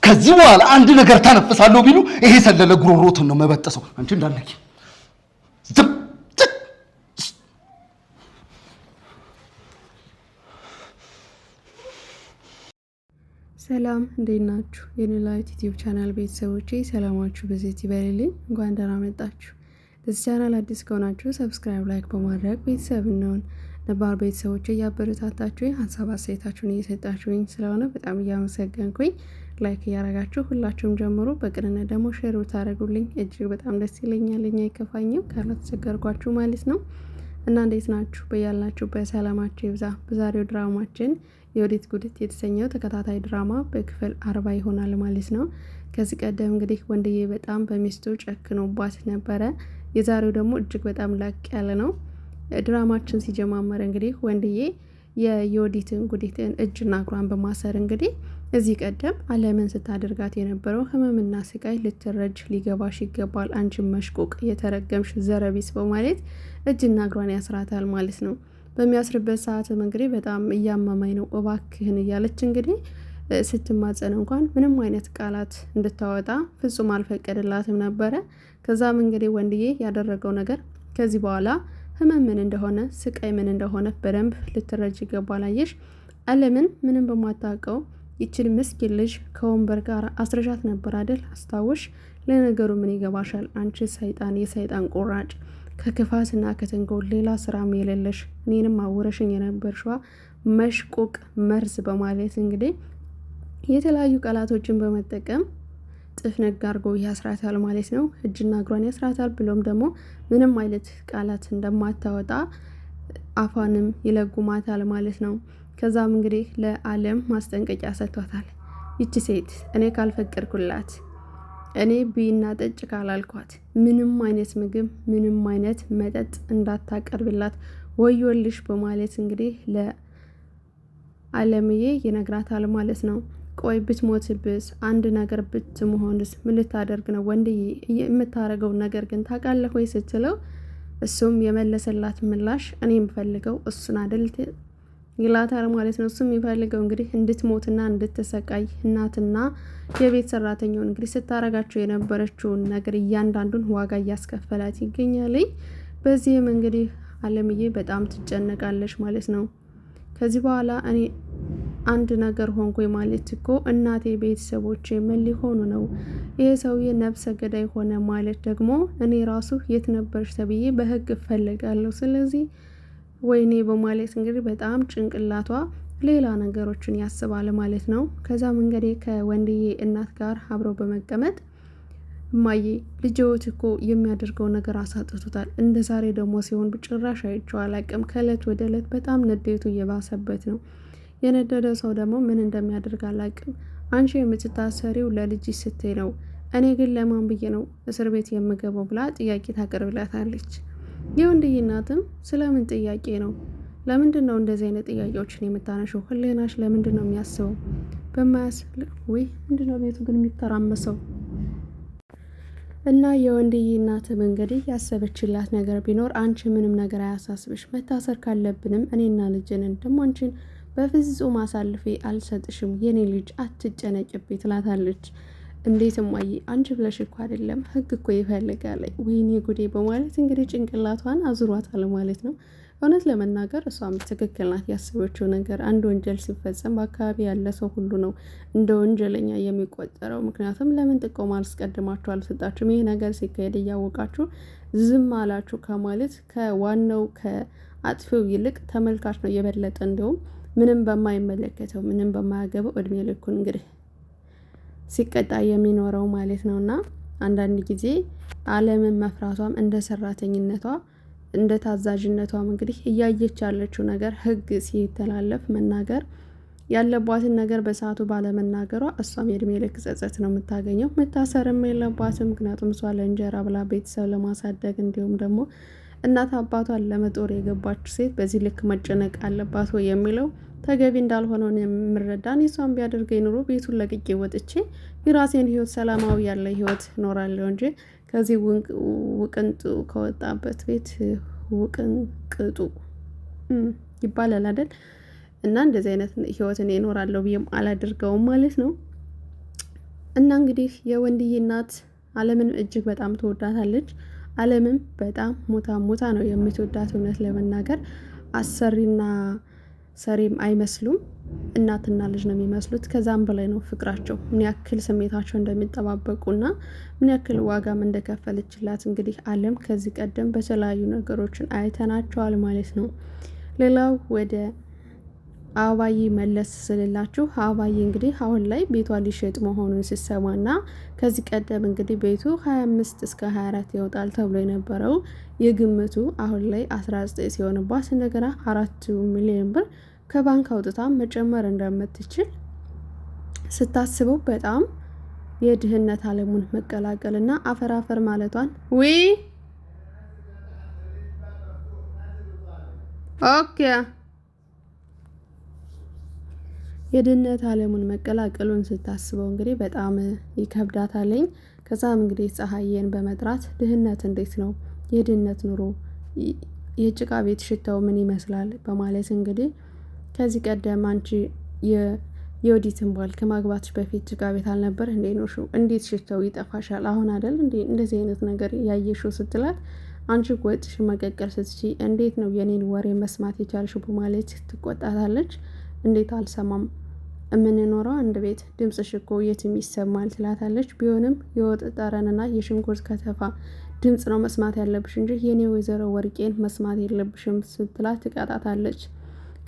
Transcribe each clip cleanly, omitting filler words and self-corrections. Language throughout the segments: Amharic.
ከዚህ በኋላ አንድ ነገር ታነፍሳለሁ ቢሉ ይሄ ሰለለ ጉሮሮትን ነው መበጠሰው። አንቺ እንዳልነኪ ሰላም እንዴት ናችሁ? የኖላዊት ዩቲዩብ ቻናል ቤተሰቦቼ ሰላማችሁ በዚህ ይበልልኝ። እንኳን ደህና መጣችሁ። ለዚህ ቻናል አዲስ ከሆናችሁ ሰብስክራይብ፣ ላይክ በማድረግ ቤተሰብ እንሆን። ነባር ቤተሰቦቼ እያበረታታችሁኝ ሀሳብ አስተያየታችሁን እየሰጣችሁኝ ስለሆነ በጣም እያመሰገንኩኝ ላይክ እያረጋችሁ ሁላችሁም ጀምሩ። በቅንነት ደግሞ ሼር ብታደርጉልኝ እጅግ በጣም ደስ ይለኛል። እኛ አይከፋኝም ካላስቸገርኳችሁ ማለት ነው። እና እንዴት ናችሁ? በያላችሁበት ሰላማችሁ ይብዛ። በዛሬው ድራማችን የወዲት ጉዲት የተሰኘው ተከታታይ ድራማ በክፍል 40 ይሆናል ማለት ነው። ከዚህ ቀደም እንግዲህ ወንድዬ በጣም በሚስቱ ጨክኖባት ነበረ። የዛሬው ደግሞ እጅግ በጣም ላቅ ያለ ነው። ድራማችን ሲጀማመር እንግዲህ ወንድዬ የወዲትን ጉዲትን እጅና እግሯን በማሰር እንግዲህ እዚህ ቀደም ዓለምን ስታደርጋት የነበረው ህመምና ስቃይ ልትረጅ ሊገባሽ ይገባል፣ አንቺን መሽቆቅ የተረገምሽ ዘረቢስ በማለት እጅና እግሯን ያስራታል ማለት ነው። በሚያስርበት ሰዓትም እንግዲህ በጣም እያመማኝ ነው እባክህን እያለች እንግዲህ ስትማጸን እንኳን ምንም አይነት ቃላት እንድታወጣ ፍጹም አልፈቀደላትም ነበረ። ከዛም እንግዲህ ወንድዬ ያደረገው ነገር ከዚህ በኋላ ህመም ምን እንደሆነ ስቃይ ምን እንደሆነ በደንብ ልትረጅ ይገባል። አየሽ ዓለምን ምንም በማታውቀው ይችል ምስኪን ልጅ ከወንበር ጋር አስረሻት ነበር አይደል? አስታውሽ። ለነገሩ ምን ይገባሻል አንቺ ሰይጣን፣ የሰይጣን ቁራጭ፣ ከክፋትና ከተንኮል ሌላ ስራም የሌለሽ እኔንም አውረሽኝ የነበርሽዋ መሽቆቅ መርዝ በማለት እንግዲህ የተለያዩ ቃላቶችን በመጠቀም ጥፍነግ አድርጎ ያስራታል ማለት ነው። እጅና እግሯን ያስራታል። ብሎም ደግሞ ምንም አይነት ቃላት እንደማታወጣ አፏንም ይለጉማታል ማለት ነው። ከዛም እንግዲህ ለዓለም ማስጠንቀቂያ ሰጥቷታል። ይቺ ሴት እኔ ካልፈቀድኩላት፣ እኔ ቢና ጠጭ ካላልኳት ምንም አይነት ምግብ ምንም አይነት መጠጥ እንዳታቀርብላት ወዮልሽ በማለት እንግዲህ ለዓለምዬ ይነግራታል ማለት ነው። ቆይ ብትሞትብስ፣ አንድ ነገር ብትመሆንስ ምን ልታደርግ ነው ወንድዬ? የምታረገው ነገር ግን ታውቃለህ ወይ ስትለው እሱም የመለሰላት ምላሽ እኔ የምፈልገው እሱን አይደል ይላታል ማለት ነው። እሱም የሚፈልገው እንግዲህ እንድትሞትና እንድትሰቃይ እናትና የቤት ሰራተኛውን እንግዲህ ስታረጋቸው የነበረችውን ነገር እያንዳንዱን ዋጋ እያስከፈላት ይገኛል። በዚህም እንግዲህ ዓለምዬ በጣም ትጨነቃለች ማለት ነው። ከዚህ በኋላ እኔ አንድ ነገር ሆንኩኝ ማለት እኮ እናቴ ቤተሰቦቼ ምን ሊሆኑ ነው? ይሄ ሰውዬ ነፍሰ ገዳይ ሆነ ማለት ደግሞ እኔ ራሱ የት ነበርሽ ተብዬ በህግ እፈልጋለሁ። ስለዚህ ወይኔ በማለት እንግዲህ በጣም ጭንቅላቷ ሌላ ነገሮችን ያስባል ማለት ነው። ከዛም እንግዲህ ከወንድዬ እናት ጋር አብረው በመቀመጥ እማዬ ልጅዎት እኮ የሚያደርገው ነገር አሳጥቶታል። እንደ ዛሬ ደግሞ ሲሆን ጭራሽ አይቼው አላቅም። ከእለት ወደ እለት በጣም ንዴቱ እየባሰበት ነው። የነደደ ሰው ደግሞ ምን እንደሚያደርግ አላቅም። አንቺ የምትታሰሪው ለልጅ ስትይ ነው፣ እኔ ግን ለማን ብዬ ነው እስር ቤት የምገባው ብላ ጥያቄ ታቀርብላታለች። የወንድዬ እናትም ስለምን ጥያቄ ነው? ለምንድን ነው እንደዚህ አይነት ጥያቄዎችን የምታነሺው? ህሊናሽ ለምንድን ነው የሚያስበው? በማያስፈልግ ወይ ምንድን ነው ቤቱ ግን የሚተራመሰው? እና የወንድዬ እናትም እንግዲህ ያሰበችላት ነገር ቢኖር አንቺ ምንም ነገር አያሳስብሽ፣ መታሰር ካለብንም እኔና ልጅንን ደግሞ አንቺን በፍጹም አሳልፌ አልሰጥሽም፣ የኔ ልጅ አትጨነቅብኝ ትላታለች። እንዴት እማዬ አንቺ ብለሽ እኮ አይደለም ህግ እኮ ይፈልጋል። ወይኔ ጉዴ በማለት እንግዲህ ጭንቅላቷን አዙሯታል ማለት ነው። እውነት ለመናገር እሷም ትክክል ናት። ያሰበችው ነገር አንድ ወንጀል ሲፈጸም በአካባቢ ያለ ሰው ሁሉ ነው እንደ ወንጀለኛ የሚቆጠረው። ምክንያቱም ለምን ጥቆማ አስቀድማችሁ አልሰጣችሁም? ይህ ነገር ሲካሄድ እያወቃችሁ ዝም አላችሁ ከማለት ከዋናው ከአጥፊው ይልቅ ተመልካች ነው የበለጠ እንዲሁም ምንም በማይመለከተው ምንም በማያገበው እድሜ ልኩን እንግዲህ ሲቀጣ የሚኖረው ማለት ነውና አንዳንድ ጊዜ ዓለምን መፍራቷም እንደ ሰራተኝነቷ እንደ ታዛዥነቷም እንግዲህ እያየች ያለችው ነገር ህግ ሲተላለፍ መናገር ያለባትን ነገር በሰዓቱ ባለመናገሯ እሷም የእድሜ ልክ ጸጸት ነው የምታገኘው። መታሰርም የለባትም። ምክንያቱም እሷ ለእንጀራ ብላ ቤተሰብ ለማሳደግ እንዲሁም ደግሞ እናት አባቷን ለመጦር የገባች ሴት በዚህ ልክ መጨነቅ አለባት ወይ የሚለው ተገቢ እንዳልሆነው የምረዳን። እሷም ቢያደርገኝ ኑሮ ቤቱን ለቅቄ ወጥቼ የራሴን ህይወት ሰላማዊ ያለ ህይወት እኖራለሁ እንጂ ከዚህ ውቅንጡ ከወጣበት ቤት ውቅንቅጡ ይባላል አይደል? እና እንደዚህ አይነት ህይወት እኔ እኖራለሁ ብዬም አላደርገውም ማለት ነው። እና እንግዲህ የወንድዬ እናት አለምን እጅግ በጣም ትወዳታለች። አለምም በጣም ሞታ ነው የምትወዳት። እውነት ለመናገር አሰሪና ሰሪም አይመስሉም፣ እናትና ልጅ ነው የሚመስሉት። ከዛም በላይ ነው ፍቅራቸው። ምን ያክል ስሜታቸው እንደሚጠባበቁና ምን ያክል ዋጋም እንደከፈለችላት እንግዲህ አለም ከዚህ ቀደም በተለያዩ ነገሮችን አይተናቸዋል ማለት ነው። ሌላው ወደ አበባዬ መለስ ስልላችሁ አበባዬ እንግዲህ አሁን ላይ ቤቷ ሊሸጥ መሆኑን ሲሰማና ከዚህ ቀደም እንግዲህ ቤቱ 25 እስከ 24 ይወጣል ተብሎ የነበረው የግምቱ አሁን ላይ 19 ሲሆንባት እንደገና 4 ሚሊዮን ብር ከባንክ አውጥታ መጨመር እንደምትችል ስታስበው በጣም የድህነት አለሙን መቀላቀልና አፈር ማለቷን ኦኬ የድህነት አለሙን መቀላቀሉን ስታስበው እንግዲህ በጣም ይከብዳታለኝ። ከዛም እንግዲህ ፀሐዬን በመጥራት ድህነት እንዴት ነው የድህነት ኑሮ የጭቃ ቤት ሽታው ምን ይመስላል በማለት እንግዲህ ከዚህ ቀደም አንቺ የወዲትን ባል ከማግባትሽ በፊት ጭቃ ቤት አልነበር እንዴ ነው እንዴት ሽታው ይጠፋሻል አሁን አይደል እንዴ እንደዚህ አይነት ነገር ያየሽው ስትላት አንቺ ወጥሽ መቀቀል ስትይ እንዴት ነው የኔን ወሬ መስማት የቻልሽው በማለት ትቆጣታለች። እንዴት አልሰማም የምንኖረው አንድ ቤት ድምጽሽ እኮ የትም ይሰማል ትላታለች። ቢሆንም የወጥ ጠረንና የሽንኩርት ከተፋ ድምጽ ነው መስማት ያለብሽ እንጂ የኔ ወይዘሮ ወርቄን መስማት የለብሽም ስትላት ትቀጣታለች።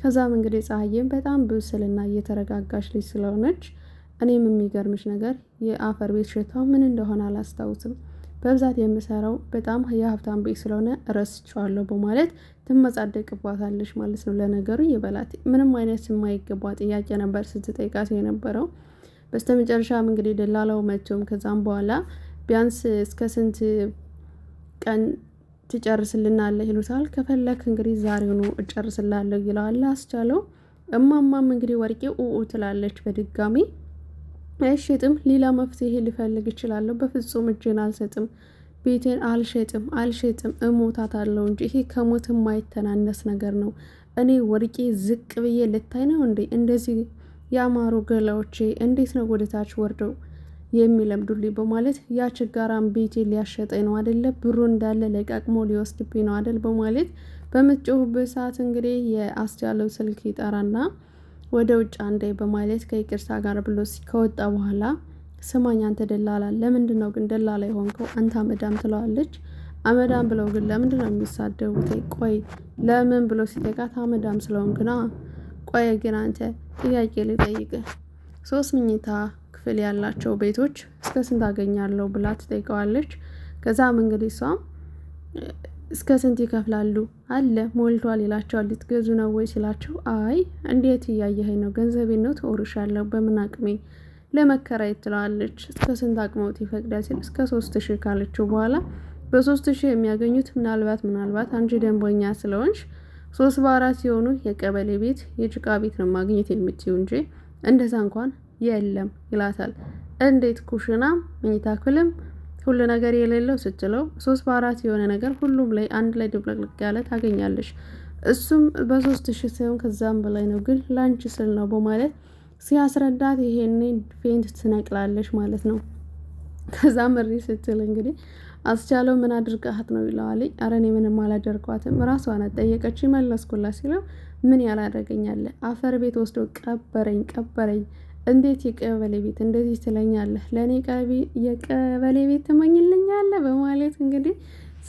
ከዛም እንግዲህ ፀሐዬም በጣም ብስልና እየተረጋጋች ልጅ ስለሆነች እኔም የሚገርምሽ ነገር የአፈር ቤት ሽታው ምን እንደሆነ አላስታውስም፣ በብዛት የምሰራው በጣም የሀብታም ቤት ስለሆነ ረስቼዋለሁ በማለት ትመጻደቅባታለች ማለት ነው። ለነገሩ ይበላት ምንም አይነት የማይገባ ጥያቄ ነበር ስትጠይቃት የነበረው። በስተመጨረሻም እንግዲህ ደላላው መጥቶም ከዛም በኋላ ቢያንስ እስከ ስንት ቀን ትጨርስልናለህ ይሉታል። ከፈለክ እንግዲህ ዛሬውኑ እጨርስላለሁ ይለዋል አስቻለው። እማማም እንግዲህ ወርቄ ትላለች በድጋሚ አይሸጥም፣ ሌላ መፍትሄ ሊፈልግ ይችላለሁ፣ በፍጹም እጄን አልሰጥም፣ ቤቴን አልሸጥም እሞታታለሁ እንጂ ይሄ ከሞት የማይተናነስ ነገር ነው። እኔ ወርቄ ዝቅ ብዬ ልታይ ነው እንዴ? እንደዚህ ያማሩ ገላዎቼ እንዴት ነው ወደታች ወርደው የሚለምዱልኝ በማለት ያ ችጋራም ቤቴ ሊያሸጠኝ ነው አይደለ? ብሩ እንዳለ ለቃቅሞ ሊወስድብኝ ነው አይደል? በማለት በምትጮህበት ሰዓት እንግዲህ የአስቻለው ስልክ ይጠራና ወደ ውጭ አንዴ በማለት ከይቅርታ ጋር ብሎ ከወጣ በኋላ ስማኝ አንተ ደላላ፣ ለምንድን ነው ግን ደላላ የሆንከው? አንተ አመዳም ትለዋለች። አመዳም ብለው ግን ለምንድን ነው የሚሳደቡት? ቆይ ለምን ብሎ ሲጠይቃት አመዳም ስለሆንክና። ቆይ ግን አንተ ጥያቄ ልጠይቅህ፣ 3 መኝታ ክፍል ያላቸው ቤቶች እስከ ስንት አገኛለሁ ብላ ትጠይቀዋለች። ከዛም እንግዲህ እሷም እስከ ስንት ይከፍላሉ አለ ሞልቷል ይላቸዋል። ልትገዙ ነው ወይ ሲላቸው አይ እንዴት እያየኸኝ ነው? ገንዘቤን ነው ተወርሻለሁ፣ በምን አቅሜ ለመከራየት ትለዋለች። እስከ ስንት አቅመውት ይፈቅዳል ሲል እስከ 3000 ካለችው በኋላ በ3000 የሚያገኙት ምናልባት አንቺ ደንበኛ ስለሆንሽ 3 በ4 ሲሆኑ የቀበሌ ቤት የጭቃ ቤት ነው ማግኘት የምትይው እንጂ እንደዛ እንኳን የለም ይላታል። እንዴት ኩሽና መኝታ ክፍልም ሁሉ ነገር የሌለው ስትለው 3 በ4 የሆነ ነገር ሁሉም ላይ አንድ ላይ ድብልቅልቅ ያለ ታገኛለሽ። እሱም በ3000 ሲሆን ከዛም በላይ ነው፣ ግን ላንቺ ስል ነው በማለት ሲያስረዳት ይሄኔ ፌንት ትነቅላለች ማለት ነው። ከዛ ምሪ ስትል እንግዲህ አስቻለው ምን አድርጋት ነው ይለዋል። ኧረ እኔ ምንም አላደርኳትም ራሷ ናት ጠየቀች መለስኩላት ሲለው ምን ያላደረገኛለ አፈር ቤት ወስዶ ቀበረኝ እንዴት የቀበሌ ቤት እንደዚህ ትለኛለህ? ለእኔ የቀበሌ ቤት ትመኝልኛለህ? በማለት እንግዲህ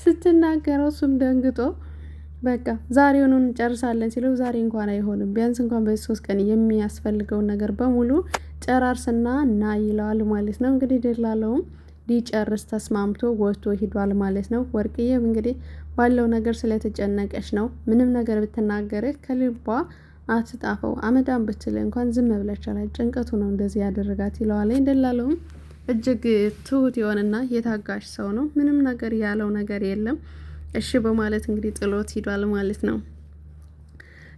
ስትናገረው እሱም ደንግጦ በቃ ዛሬውኑ እንጨርሳለን ሲለው ዛሬ እንኳን አይሆንም፣ ቢያንስ እንኳን በ3 ቀን የሚያስፈልገውን ነገር በሙሉ ጨራርስና ና ይለዋል ማለት ነው። እንግዲህ ደላለውም ሊጨርስ ተስማምቶ ወጥቶ ሂዷል ማለት ነው። ወርቅዬም እንግዲህ ባለው ነገር ስለተጨነቀች ነው። ምንም ነገር ብትናገርህ ከልቧ አትጣፈው፣ አመዳም ብትል እንኳን ዝም ብለቻለች፣ ጭንቀቱ ነው እንደዚህ ያደረጋት ይለዋል። ደላለውም እጅግ ትሁት የሆነና የታጋሽ ሰው ነው። ምንም ነገር ያለው ነገር የለም። እሺ በማለት እንግዲህ ጥሎት ሂዷል ማለት ነው።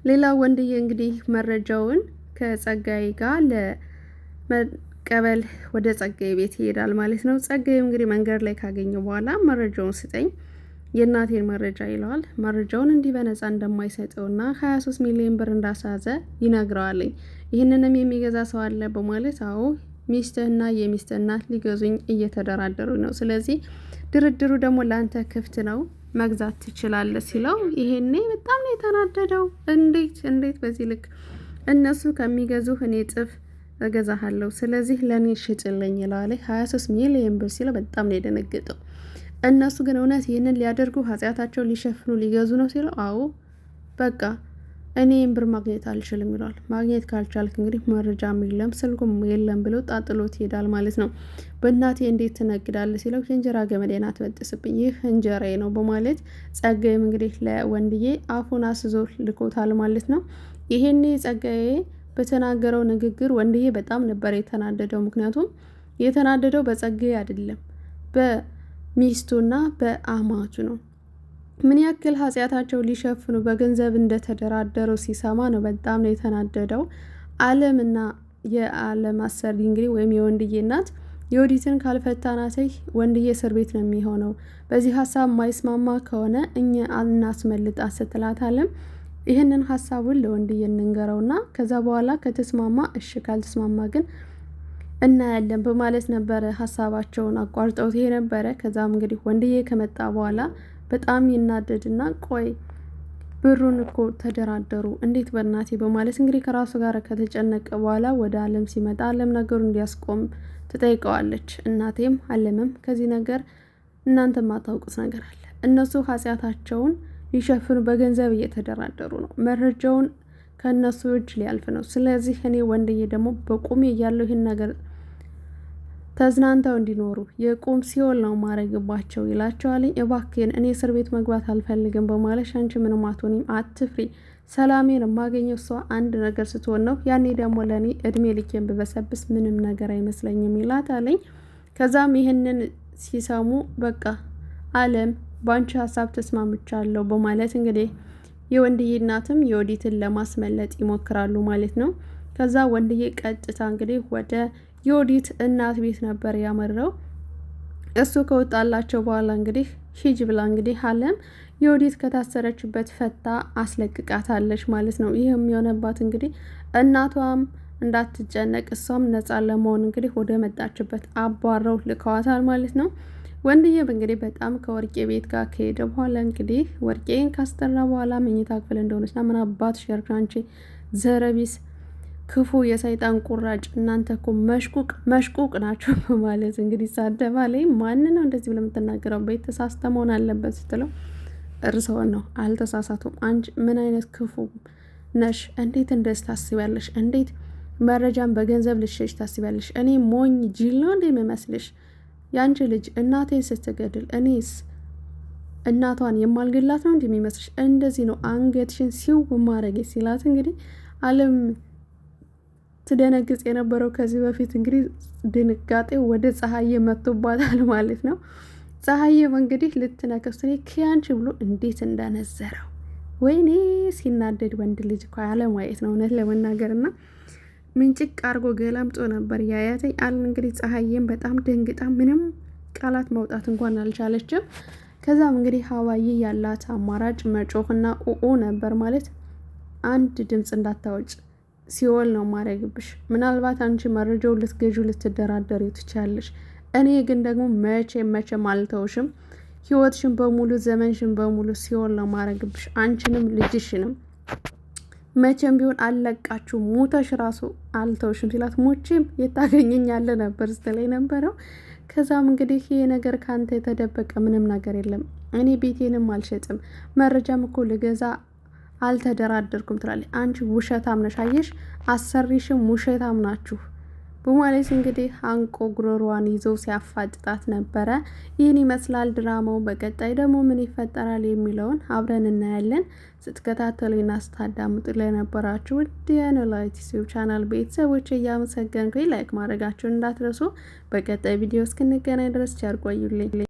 ሌላ ወንድዬ እንግዲህ መረጃውን ከጸጋዬ ጋር ለመቀበል ወደ ጸጋዬ ቤት ይሄዳል ማለት ነው። ጸጋዬ እንግዲህ መንገድ ላይ ካገኘ በኋላ መረጃውን ስጠኝ፣ የእናቴን መረጃ ይለዋል። መረጃውን እንዲህ በነፃ እንደማይሰጠውና 23 ሚሊዮን ብር እንዳሳዘ ይነግረዋለኝ። ይህንንም የሚገዛ ሰው አለ በማለት አዎ ሚስትህና የሚስትህ እናት ሊገዙኝ እየተደራደሩ ነው፣ ስለዚህ ድርድሩ ደግሞ ለአንተ ክፍት ነው፣ መግዛት ትችላለህ ሲለው ይሄኔ በጣም ነው የተናደደው። እንዴት በዚህ ልክ እነሱ ከሚገዙህ እኔ እጥፍ እገዛሃለሁ፣ ስለዚህ ለእኔ ሽጭልኝ ይለዋል። 23 ሚሊዮን ብር ሲለው በጣም ነው የደነገጠው። እነሱ ግን እውነት ይህንን ሊያደርጉ ኃጢአታቸውን ሊሸፍኑ ሊገዙ ነው ሲለው አዎ በቃ እኔ ብር ማግኘት አልችልም ይለዋል። ማግኘት ካልቻልክ እንግዲህ መረጃም የለም ስልኩም የለም ብሎ ጣጥሎት ይሄዳል ማለት ነው። በእናቴ እንዴት ትነግዳለህ ሲለው የእንጀራ ገመዴን አትበጥስብኝ፣ ይህ እንጀራዬ ነው በማለት ጸጋዬም እንግዲህ ለወንድዬ አፉን አስዞ ልኮታል ማለት ነው። ይሄኔ ጸጋዬ በተናገረው ንግግር ወንድዬ በጣም ነበር የተናደደው። ምክንያቱም የተናደደው በጸጋዬ አይደለም በሚስቱና በአማቱ ነው። ምን ያክል ኃጢአታቸው ሊሸፍኑ በገንዘብ እንደተደራደሩ ሲሰማ ነው በጣም ነው የተናደደው። አለምና የአለም አሰሪ እንግዲህ ወይም የወንድዬ እናት የወዲትን ካልፈታናተይ ወንድዬ እስር ቤት ነው የሚሆነው፣ በዚህ ሀሳብ ማይስማማ ከሆነ እኛ እናስመልጣ ስትላት አለም ይህንን ሀሳቡን ለወንድዬ እንንገረውና ከዛ በኋላ ከተስማማ እሺ ካልተስማማ ግን እናያለን በማለት ነበረ ሀሳባቸውን አቋርጠውት ይሄ ነበረ። ከዛም እንግዲህ ወንድዬ ከመጣ በኋላ በጣም ይናደድና ቆይ ብሩን እኮ ተደራደሩ እንዴት በእናቴ በማለት እንግዲህ ከራሱ ጋር ከተጨነቀ በኋላ ወደ አለም ሲመጣ አለም ነገሩን እንዲያስቆም ትጠይቀዋለች። እናቴም አለምም ከዚህ ነገር እናንተ ማታውቁት ነገር አለ፣ እነሱ ኃጢአታቸውን ሊሸፍኑ በገንዘብ እየተደራደሩ ነው፣ መረጃውን ከእነሱ እጅ ሊያልፍ ነው፣ ስለዚህ እኔ ወንድዬ ደግሞ በቁሜ እያለሁ ይህን ነገር ተዝናንተው እንዲኖሩ የቁም ሲኦል ነው ማረግባቸው ይላቸዋል። እባክህን እኔ እስር ቤት መግባት አልፈልግም በማለት አንቺ ምንም አትሆንም፣ አትፍሪ፣ ሰላሜን የማገኘው እሷ አንድ ነገር ስትሆን ነው፣ ያኔ ደግሞ ለእኔ እድሜ ልኬን ብበሰብስ ምንም ነገር አይመስለኝም ይላታለኝ። ከዛም ይህንን ሲሰሙ በቃ አለም በአንቺ ሀሳብ ተስማምቻለሁ በማለት እንግዲህ የወንድዬ እናትም የወዲትን ለማስመለጥ ይሞክራሉ ማለት ነው። ከዛ ወንድዬ ቀጥታ እንግዲህ ወደ የወዲት እናት ቤት ነበር ያመራው። እሱ ከወጣላቸው በኋላ እንግዲህ ሂጅ ብላ እንግዲህ አለም የወዲት ከታሰረችበት ፈታ አስለቅቃታለች ማለት ነው። ይህ የሚሆነባት እንግዲህ እናቷም እንዳትጨነቅ እሷም ነፃ ለመሆን እንግዲህ ወደ መጣችበት አባረው ልከዋታል ማለት ነው። ወንድዬም እንግዲህ በጣም ከወርቄ ቤት ጋር ከሄደ በኋላ እንግዲህ ወርቄን ካስጠራ በኋላ መኝታ ክፍል እንደሆነችና ምን አባት ሸርካንቺ ዘረቢስ ክፉ የሰይጣን ቁራጭ እናንተ እኮ መሽቁቅ ናቸው በማለት እንግዲህ ሳደባ ላይ ማን ነው እንደዚህ ብለህ የምትናገረው? ቤት ተሳስተ መሆን አለበት ስትለው እርሰውን ነው አልተሳሳቱም። አንቺ ምን አይነት ክፉ ነሽ? እንዴት እንደዚህ ታስቢያለሽ? እንዴት መረጃን በገንዘብ ልሽሽ ታስቢያለሽ? እኔ ሞኝ ጅል ነው እንዴ የሚመስልሽ? ያንቺ ልጅ እናቴን ስትገድል እኔስ እናቷን የማልገላት ነው እንዴ የሚመስልሽ? እንደዚህ ነው አንገትሽን ሲው ማረግ ሲላት እንግዲህ አለም ትደነግጽ የነበረው ከዚህ በፊት እንግዲህ ድንጋጤ ወደ ፀሐዬ መጥቶባታል ማለት ነው። ፀሐዬም እንግዲህ ልትነከስ ከያንቺ ብሎ እንዴት እንዳነዘረው ወይኔ ሲናደድ ወንድ ልጅ እኮ ያለማየት ነው እውነት ለመናገርና ምንጭቅ አርጎ ገላምጦ ነበር ያያተኝ አለ። እንግዲህ ፀሐዬም በጣም ደንግጣ ምንም ቃላት ማውጣት እንኳን አልቻለችም። ከዛም እንግዲህ ሀዋዬ ያላት አማራጭ መጮህና ኡኡ ነበር ማለት አንድ ድምጽ እንዳታወጭ ሲኦል ነው ማረግብሽ። ምናልባት አንቺ መረጃው ልትገዡ ልትደራደሩ ትችያለሽ፣ እኔ ግን ደግሞ መቼም አልተውሽም፣ ህይወትሽን በሙሉ ዘመንሽን በሙሉ ሲኦል ነው ማረግብሽ፣ አንቺንም ልጅሽንም መቼም ቢሆን አለቃችሁ፣ ሙተሽ ራሱ አልተውሽም ሲላት ሞቼም የታገኘኛለ ነበር ስትለኝ ነበረው። ከዛም እንግዲህ ይሄ ነገር ካንተ የተደበቀ ምንም ነገር የለም፣ እኔ ቤቴንም አልሸጥም፣ መረጃም እኮ ልገዛ አልተደራደርኩም ትላለች። አንቺ ውሸታም ነሽ፣ አየሽ አሰሪሽም ውሸታም ናችሁ በማለት እንግዲህ አንቆ ጉሮሯን ይዞ ሲያፋጥጣት ነበረ። ይህን ይመስላል ድራማው። በቀጣይ ደግሞ ምን ይፈጠራል የሚለውን አብረን እናያለን። ስትከታተሉና ስታዳምጡ ለነበራችሁ ውድ የኖላዊ ዩቲዩብ ቻናል ቤተሰቦች እያመሰገንኩኝ ላይክ ማድረጋችሁን እንዳትረሱ። በቀጣይ ቪዲዮ እስክንገናኝ ድረስ ቸር ቆዩልኝ።